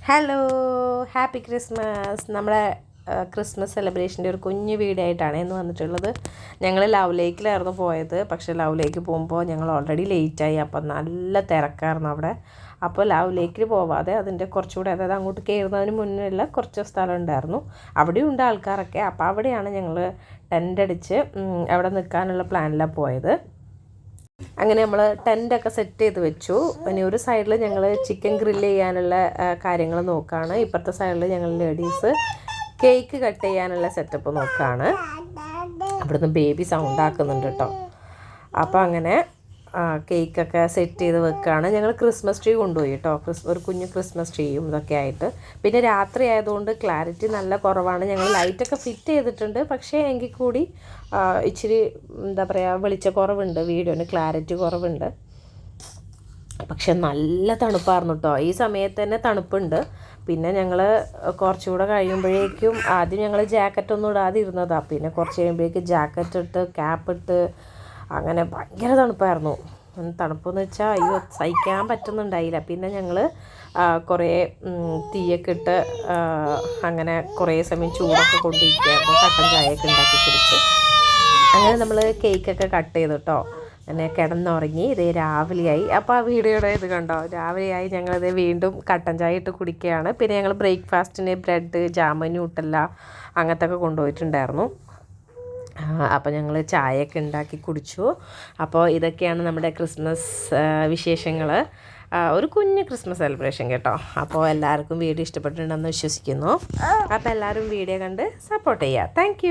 Hello, happy Christmas. നമ്മുടെ Christmas സെലിബ്രേഷൻ്റെ ഒരു കുഞ്ഞു വീഡിയോ ആയിട്ടാണ് ഇന്ന് വന്നിട്ടുള്ളത്. ഞങ്ങൾ ലവ് ലേക്കിലായിരുന്നു പോയത്. പക്ഷേ ലവ് ലേക്ക് പോകുമ്പോൾ ഞങ്ങൾ ഓൾറെഡി ലേറ്റായി. അപ്പോൾ നല്ല തിരക്കായിരുന്നു അവിടെ. അപ്പോൾ ലവ് ലേക്കിൽ പോവാതെ അതിൻ്റെ കുറച്ചുകൂടെ, അതായത് അങ്ങോട്ട് കയറുന്നതിന് മുന്നിലുള്ള കുറച്ച് സ്ഥലം ഉണ്ടായിരുന്നു. അവിടെയും ഉണ്ട് ആൾക്കാരൊക്കെ. അപ്പോൾ അവിടെയാണ് ഞങ്ങൾ ടെൻ്റ് അടിച്ച് അവിടെ നിൽക്കാനുള്ള പ്ലാനിലാണ് പോയത്. അങ്ങനെ നമ്മൾ ടെൻ്റൊക്കെ സെറ്റ് ചെയ്ത് വെച്ചു. ഇനി ഒരു സൈഡിൽ ഞങ്ങൾ ചിക്കൻ ഗ്രില്ല് ചെയ്യാനുള്ള കാര്യങ്ങൾ നോക്കുകയാണ്. ഇപ്പുറത്തെ സൈഡിൽ ഞങ്ങൾ ലേഡീസ് കേക്ക് കട്ട് ചെയ്യാനുള്ള സെറ്റപ്പ് നോക്കുകയാണ്. അവിടുന്ന് ബേബി സൗണ്ട് ആക്കുന്നുണ്ട് കേട്ടോ. അപ്പോൾ അങ്ങനെ കേക്കൊക്കെ സെറ്റ് ചെയ്ത് വെക്കുകയാണ്. ഞങ്ങൾ ക്രിസ്മസ് ട്രീ കൊണ്ടുപോയി കേട്ടോ. ഒരു കുഞ്ഞു ക്രിസ്മസ് ട്രീയും ഇതൊക്കെ ആയിട്ട്. പിന്നെ രാത്രി ആയതുകൊണ്ട് ക്ലാരിറ്റി നല്ല കുറവാണ്. ഞങ്ങൾ ലൈറ്റൊക്കെ ഫിറ്റ് ചെയ്തിട്ടുണ്ട്. പക്ഷേ എങ്കിൽ കൂടി ഇച്ചിരി എന്താ പറയുക, വെളിച്ചക്കുറവുണ്ട്, വീഡിയോന് ക്ലാരിറ്റി കുറവുണ്ട്. പക്ഷെ നല്ല തണുപ്പായിരുന്നു കേട്ടോ. ഈ സമയത്ത് തന്നെ തണുപ്പുണ്ട്. പിന്നെ ഞങ്ങൾ കുറച്ചുകൂടെ കഴിയുമ്പോഴേക്കും, ആദ്യം ഞങ്ങൾ ജാക്കറ്റൊന്നും ഇടാതെ ഇരുന്നതാണ്. പിന്നെ കുറച്ച് കഴിയുമ്പോഴേക്കും ജാക്കറ്റ് ഇട്ട് ക്യാപ്പ് ഇട്ട് അങ്ങനെ ഭയങ്കര തണുപ്പായിരുന്നു. തണുപ്പെന്ന് വെച്ചാൽ അയ്യോ സഹിക്കാൻ പറ്റുന്നുണ്ടായില്ല. പിന്നെ ഞങ്ങൾ കുറേ തീയൊക്കെ ഇട്ട് അങ്ങനെ കുറേ സമയം ചൂടൊക്കെ കൊണ്ടിരിക്കുകയായിരുന്നു. കട്ടൻ ചായയൊക്കെ ഉണ്ടാക്കി കുടിച്ച് അങ്ങനെ നമ്മൾ കേക്കൊക്കെ കട്ട് ചെയ്തു കേട്ടോ. അങ്ങനെ കിടന്നുറങ്ങി. ഇതേ രാവിലെയായി. അപ്പോൾ ആ വീഡിയോയുടെ ഇത് കണ്ടോ, രാവിലെയായി ഞങ്ങളിത് വീണ്ടും കട്ടൻ ചായ ഇട്ട് കുടിക്കുകയാണ്. പിന്നെ ഞങ്ങൾ ബ്രേക്ക്ഫാസ്റ്റിന് ബ്രെഡ്, ജാം, ന്യൂട്ടല്ല അങ്ങനത്തെ ഒക്കെ കൊണ്ടുപോയിട്ടുണ്ടായിരുന്നു. അപ്പോൾ ഞങ്ങൾ ചായയൊക്കെ ഉണ്ടാക്കി കുടിച്ചു. അപ്പോൾ ഇതൊക്കെയാണ് നമ്മുടെ ക്രിസ്മസ് വിശേഷങ്ങൾ. ഒരു കുഞ്ഞ് ക്രിസ്മസ് സെലിബ്രേഷൻ കേട്ടോ. അപ്പോൾ എല്ലാവർക്കും വീഡിയോ ഇഷ്ടപ്പെട്ടിട്ടുണ്ടെന്ന് വിശ്വസിക്കുന്നു. അപ്പോൾ എല്ലാവരും വീഡിയോ കണ്ട് സപ്പോർട്ട് ചെയ്യുക. താങ്ക്